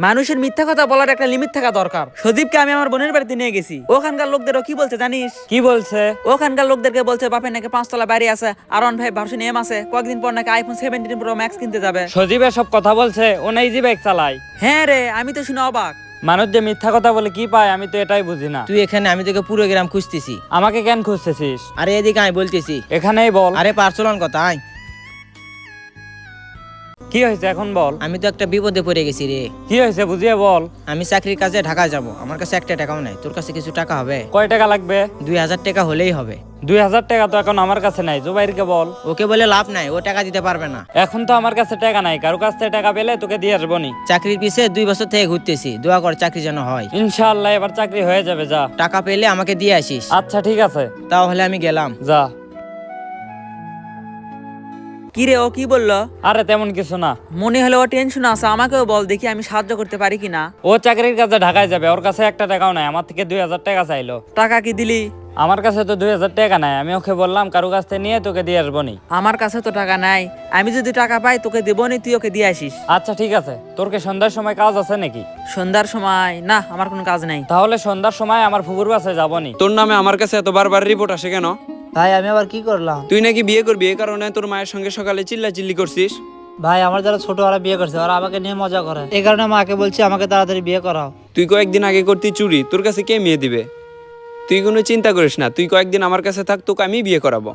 মানুষের মিথ্যা কথা বলার একটা লিমিট থাকা দরকার। সদীপকে আমি আমার বোনের বাড়িতে নিয়ে গেছি, ওখানকার লোকদেরও কি বলছে জানিস? কি বলছে? ওখানকার লোকদেরকে বলছে বাপের নাকি 5 তলা বাড়ি আছে, আর অন ভাই ভার্সন এম আছে, কয়েকদিন পর নাকি আইফোন 17 প্রো ম্যাক্স কিনতে যাবে। সজীবের সব কথা বলছে, ও না ইজি বাইক চালায়। হ্যাঁ রে, আমি তো শুনে অবাক। মানুষ যে মিথ্যা কথা বলে কি পায় আমি তো এটাই বুঝি না। তুই এখানে, আমি তোকে পুরো গ্রাম খুঁজতেছি। আমাকে কেন খুঁজতেছিস? আরে এদিকে আমি বলতেছি। এখানেই বল। আরে পার্সোনাল কথা আয়। কি হয়েছে এখন বল। আমি তো একটা বিপদে পড়ে গেছি রে। কি হয়েছে বুঝিয়ে বল। আমি চাকরির কাজে ঢাকা যাব, আমার কাছে একটা টাকাও নাই। তোর কাছে কিছু টাকা হবে? কয় টাকা লাগবে? 2000 টাকা হলেই হবে। 2000 টাকা তো এখন আমার কাছে নাই, জুবাইরকে বল। ওকে বলে লাভ নাই, ও টাকা দিতে পারবে না। এখন তো আমার কাছে টাকা নাই, কারো কাছ থেকে টাকা পেলে তোকে দিয়ে আসবো নি। চাকরির পিছে 2 বছর থেকে ঘুরতেছি, দোয়া কর চাকরি যেন হয়। ইনশাআল্লাহ এবার চাকরি হয়ে যাবে, যা। টাকা পেলে আমাকে দিয়ে আসিস। আচ্ছা ঠিক আছে, তাহলে আমি গেলাম। যা। কি রে, ও কি বললো? আরে তেমন কিছু না। মনে হলো ও টেনশন আছে, আমাকেও বল দেখি আমি সাহায্য করতে পারি কিনা। ও চাকরির কাজে ঢাকায় যাবে, ওর কাছে একটা টাকাও নাই, আমার থেকে 2000 টাকা চাইলো। টাকা কি দিলি? আমার কাছে তো 2000 টাকা নাই, আমি ওকে বললাম কারো কাছ থেকে নিয়ে তোকে দিয়ে আসবো নি। আমার কাছে তো টাকা নাই, আমি যদি টাকা পাই তোকে দেবো নি, তুই ওকে দিয়ে আসিস। আচ্ছা ঠিক আছে, তোর কি সন্ধ্যার সময় কাজ আছে নাকি? সন্ধ্যার সময় না, আমার কোনো কাজ নাই। তাহলে সন্ধ্যার সময় আমার ফুকুর বাসে যাবো নি। তোর নামে আমার কাছে এত বারবার রিপোর্ট আসে কেন? ভাই আমি আবার কি করলাম? তুই নাকি বিয়ে করবি, এই কারণে তোর মায়ের সঙ্গে সকালে চিল্লাচিল্লি করছিস। ভাই আমার যারা ছোট ওরা বিয়ে করছে, ওরা আমাকে নিয়ে মজা করে, এই কারণে মাকে বলছি আমাকে তাড়াতাড়ি বিয়ে করাও। তুই কয়েকদিন আগে করতি চুরি, তোর কাছে কে মেয়ে দিবে? তুই কোনো চিন্তা করিস না, তুই কয়েকদিন আমার কাছে থাক, তোকে আমি বিয়ে করাবো।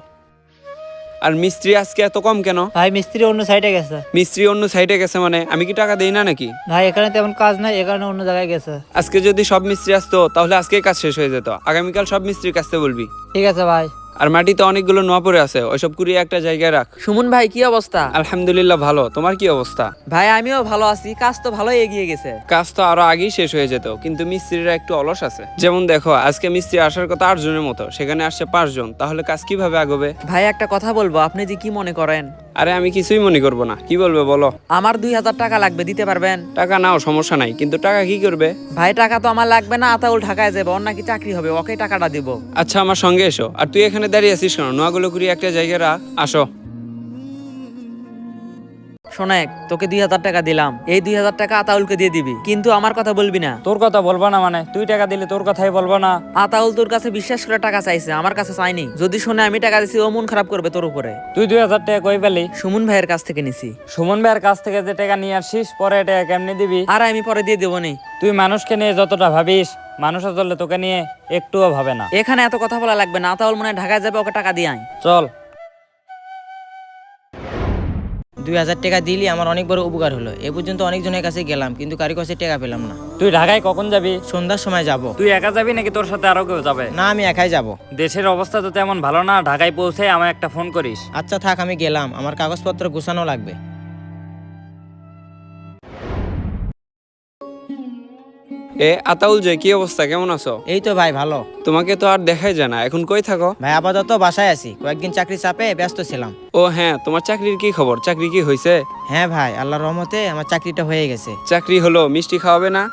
আর মিস্ত্রি আজকে এত কম কেন? ভাই মিস্ত্রি অন্য সাইডে গেছে। মিস্ত্রি অন্য সাইডে গেছে মানে আমি কি টাকা দেই না নাকি? ভাই এখানে তেমন কাজ নাই, এ কারণে অন্য জায়গায় গেছে। আজকে যদি সব মিস্ত্রি আসতো তাহলে আজকেই কাজ শেষ হয়ে যেত। আগামীকাল সব মিস্ত্রির কাছে বলবি। ঠিক আছে ভাই। আর মাটিতে অনেকগুলো নোয়া পড়ে আছে, ওইসব কুড়িয়ে একটা জায়গায় রাখ। সুমন ভাই কি অবস্থা? আলহামদুলিল্লাহ ভালো, তোমার কি অবস্থা? ভাই আমিও ভালো আছি, কাজ তো ভালোই এগিয়ে গেছে। কাজ তো আরো আগেই শেষ হয়ে যেত, কিন্তু মিস্ত্রিরা একটু অলস আছে। যেমন দেখো, আজকে মিস্ত্রি আসার কথা 8 জনের মতো, সেখানে আসছে 5 জন, তাহলে কাজ কিভাবে আগবে? ভাই একটা কথা বলবো, আপনি যে কি মনে করেন? আরে আমি কিছুই মনে করবো না, কি বলবে বলো। আমার 2000 টাকা লাগবে, দিতে পারবেন? টাকা নাও, সমস্যা নাই, কিন্তু টাকা কি করবে? ভাই টাকা তো আমার লাগবে না, আতাউল ঢাকায় যাবে, ওর নাকি চাকরি হবে, ওকে টাকাটা দিব। আচ্ছা আমার সঙ্গে এসো। আর তুই এখানে দাঁড়িয়ে আছিস কেন? নোয়াগুলো কুড়িয়ে একটা জায়গায় রাখ, আসো। শোনেক, তোকে 2000 টাকা দিলাম, এই 2000 টাকা আতাউলকে দিয়ে দিবি, কিন্তু আমার কথা বলবি না। তোর কথা বলবো না মানে? তুই টাকা দিলে তোর কথাই বলবো না? আতাউল তোর কাছে বিশ্বাস করে টাকা চাইছে, আমার কাছে চাইনি। যদি শুনে আমি টাকা দিছি, ও মন খারাপ করবে তোর উপরে। তুই 2000 টাকা কই পেলি? সুমন ভাইয়ের কাছ থেকে নিছি। সুমন ভাইয়ের কাছ থেকে যে টাকা নিয়ে আসিস, পরে টাকা কেমনি দিবি? আর আমি পরে দিয়ে দেবো নি। তুই মানুষকে নিয়ে যতটা ভাবিস, মানুষ আসলে তোকে নিয়ে একটুও ভাবে না। এখানে এত কথা বলা লাগবে না, আতাউল মনে হয় ঢাকায় যাবে, ওকে টাকা দিয়ে আয়। চল। 2000 টাকা দিলি আমার অনেক বড় উপকার হলো। এ পর্যন্ত অনেকজনের কাছে গেলাম, কিন্তু কারো কাছে টাকা পেলাম না। তুই ঢাকায় কখন যাবি? সন্ধ্যার সময় যাব। তুই একা যাবি নাকি তোর সাথে আরো কেউ যাবে? না, আমি একাই যাব। দেশের অবস্থা তো তেমন ভালো না, ঢাকায় পৌঁছে আমায় একটা ফোন করিস। আচ্ছা থাক, আমি গেলাম, আমার কাগজপত্র গুছানো লাগবে। আতাউল যে, কি অবস্থা, কেমন আছো? এই তো ভাই ভালো। তোমাকে তো আর দেখাই যায় না, এখন কই থাকো? ভাই আপাতত বাসায় আছি, কয়েকদিন চাকরি চাপে ব্যস্ত ছিলাম। ও হ্যাঁ, তোমার চাকরির কি খবর? চাকরি কি হয়েছে? হ্যাঁ ভাই, আল্লাহর রহমতে আমার চাকরিটা হয়ে গেছে। চাকরি হলো, মিষ্টি খাওয়াবে না?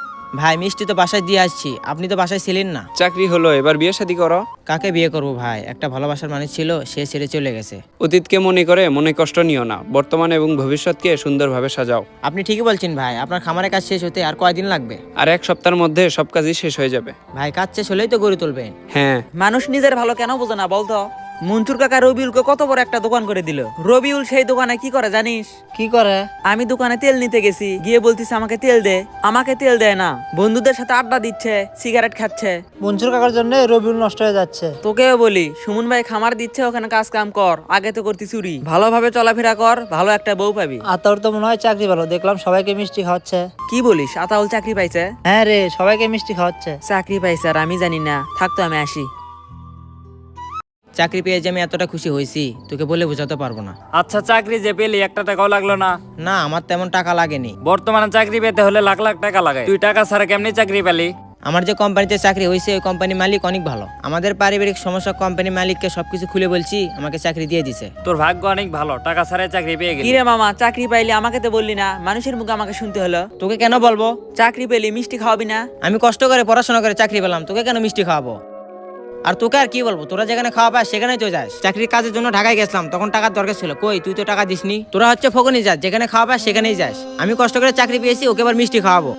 ভাই মিষ্টি তো বাসায় দিয়ে আসছি, আপনি তো বাসায় ছিলেন না। চাকরি হলো, এবার বিয়ে শাদী করো। কাকে বিয়ে করব ভাই? একটা ভালোবাসার মানুষ ছিল, সে ছেড়ে চলে গেছে। অতীতকে মনে করে মনে কষ্ট নিও না, বর্তমান এবং ভবিষ্যৎকে সুন্দরভাবে সাজাও। আপনি ঠিকই বলছেন ভাই, আপনার খামারের কাজ শেষ হতে আর কয়দিন লাগবে? আর 1 সপ্তাহের মধ্যে সব কাজই শেষ হয়ে যাবে। ভাই কাজ শেষ হলেই তো গড়ে তুলবেন। হ্যাঁ। মানুষ নিজের ভালো কেন বোঝে না বলতো? মনসুর কাকা রবিউলকে কত বড় একটা দোকান করে দিল। রবিউল সেই দোকানে কি করে জানিস? কি করে? আমি দোকানে তেল নিতে গেছি, গিয়ে বলতিছে আমাকে তেল দে, আমাকে তেল দেয় না, বন্ধুদের সাথে আড্ডা দিচ্ছে, সিগারেট খাচ্ছে। মনসুর কাকার জন্য রবিউল নষ্ট হয়ে যাচ্ছে। তোকেও বলি, সুমন ভাই খামার দিচ্ছে, ওখানে কাজ কাম কর, আগে তো করতি চুরি। ভালোভাবে চলাফেরা কর, ভালো একটা বউ পাবি। আর তোর তো মনে হয় চাকরি ভালো, দেখলাম সবাইকে মিষ্টি খাওয়াচ্ছে। কি বলিস? আতাউল চাকরি পাইছে? হ্যাঁ রে, সবাইকে মিষ্টি খাওয়াচ্ছে। চাকরি পাইছে আর আমি জানি না, থাকতো আমি আসি। চাকরি পেয়ে যে আমি এতটা খুশি হয়েছি তোকে বলে বোঝাতে পারবো না। আচ্ছা চাকরি যে পেলি, একটা টাকাও লাগলো না? না, আমার তেমন টাকা লাগেনি। বর্তমানে চাকরি পেতে হলে লাখ লাখ টাকা লাগে, তুই টাকা ছাড়া কেমনি চাকরি পেলি? আমার যে কোম্পানিতে চাকরি হয়েছে, ওই কোম্পানির মালিক অনেক ভালো। আমাদের পারিবারিক সমস্যা কোম্পানির মালিককে সবকিছু খুলে বলছি, আমাকে চাকরি দিয়ে দিছে। তোর ভাগ্য অনেক ভালো, টাকা ছাড়াই চাকরি পেয়ে গেলি। কিরে মামা, চাকরি পাইলি, আমাকে তো বললি না? মানুষের মুখে আমাকে শুনতে হলো। তোকে কেন বলবো? চাকরি পেলি, মিষ্টি খাওয়াবি না? আমি কষ্ট করে পড়াশোনা করে চাকরি পেলাম, তোকে কেন মিষ্টি খাওয়াবো? আর তোকে আর কি বলবো, তোরা যেখানে খাওয়া পাস সেখানেই তো যাস। চাকরির কাজের জন্য ঢাকায় গেছিলাম, তখন টাকার দরকার ছিল, কই তুই তো টাকা দিসনি। তোরা হচ্ছে ফকনি যাস, যেখানে খাওয়া পাস সেখানেই যাস। আমি কষ্ট করে চাকরি পেয়েছি, ওকে আবার মিষ্টি খাওয়াবো?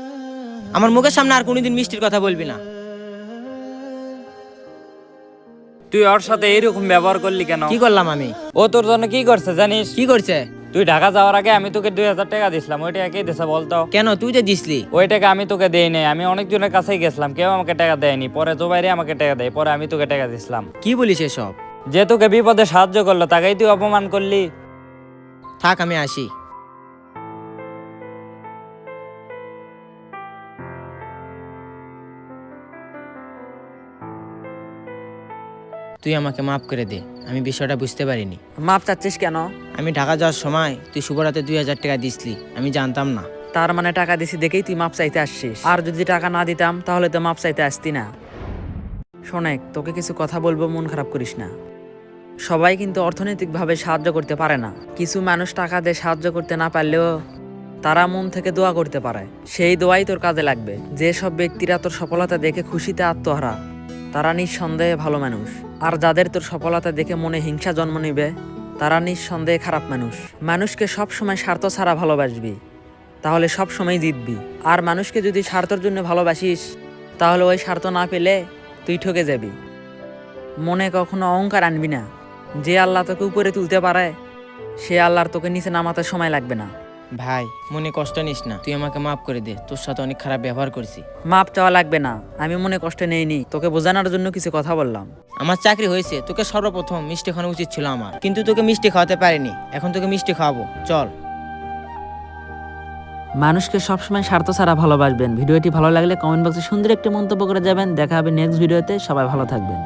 আমার মুখের সামনে আর কোনোদিন মিষ্টির কথা বলবি না। তুই ওর সাথে এইরকম ব্যবহার করলি কেন? কি করলাম আমি? ও তোর জন্য কি করছে জানিস? কি করছে? তুই ঢাকা যাওয়ার আগে আমি তোকে 2000 টাকা দিছিলাম, ওই টাকা কে দিছে বলতো? কেন, তুই যে দিসলি? ওই টাকা আমি তোকে দেই নাই, আমি অনেকজনের কাছেই গেছিলাম, কেউ আমাকে টাকা দেয়নি। পরে জোবাইরে আমাকে টাকা দেয়, পরে আমি তোকে টাকা দিছিলাম। কি বলিস এসব? যে তোকে বিপদে সাহায্য করলো তাকেই তুই অপমান করলি। থাক, আমি আসি। তুই আমাকে মাফ করে দে, আমি বিষয়টা বুঝতে পারিনি। মাপ চাচ্ছিস কেন? আমি ঢাকা যাওয়ার সময় তুই শুভরাতে 2000 টাকা দিসলি, আমি জানতাম না। তার মানে টাকা দিছি দেখেই তুই মাপ চাইতে আসছিস? আর যদি টাকা না দিতাম তাহলে তো মাপ চাইতে আসতি না। শোনেক, তোকে কিছু কথা বলবো, মন খারাপ করিস না। সবাই কিন্তু অর্থনৈতিকভাবে সাহায্য করতে পারে না। কিছু মানুষ টাকা দিয়ে সাহায্য করতে না পারলেও তারা মন থেকে দোয়া করতে পারে, সেই দোয়াই তোর কাজে লাগবে। যেসব ব্যক্তিরা তোর সফলতা দেখে খুশিতে আত্মহারা, তারা নিঃসন্দেহে ভালো মানুষ। আর যাদের তোর সফলতা দেখে মনে হিংসা জন্ম নিবে, তারা নিঃসন্দেহে খারাপ মানুষ। মানুষকে সবসময় স্বার্থ ছাড়া ভালোবাসবি, তাহলে সব সময় জিতবি। আর মানুষকে যদি স্বার্থের জন্য ভালোবাসিস, তাহলে ওই স্বার্থ না পেলে তুই ঠকে যাবি। মনে কখনো অহংকার আনবি না। যে আল্লাহ তোকে উপরে তুলতে পারে, সে আল্লাহর তোকে নিচে নামাতে সময় লাগবে না। ভাই, মনে কষ্ট নিস না, তুই আমাকে মাফ করে দে, তোর সাথে অনেক খারাপ ব্যবহার করছি। মাপ চাওয়া লাগবে না, আমি মনে কষ্টে নেইনি, তোকে বোঝানোর জন্য কিছু কথা বললাম। আমার চাকরি হয়েছে, তোকে সর্বপ্রথম মিষ্টি খাওয়ানো উচিত ছিল আমার, কিন্তু তোকে মিষ্টি খাওয়াতে পারিনি। এখন তোকে মিষ্টি খাওয়াবো, চল। মানুষকে সবসময় স্বার্থ ছাড়া ভালোবাসবেন। ভিডিওটি ভালো লাগলে কমেন্ট বক্সে সুন্দর একটি মন্তব্য করে যাবেন। দেখা হবে নেক্সট ভিডিওতে। সবাই ভালো থাকবেন।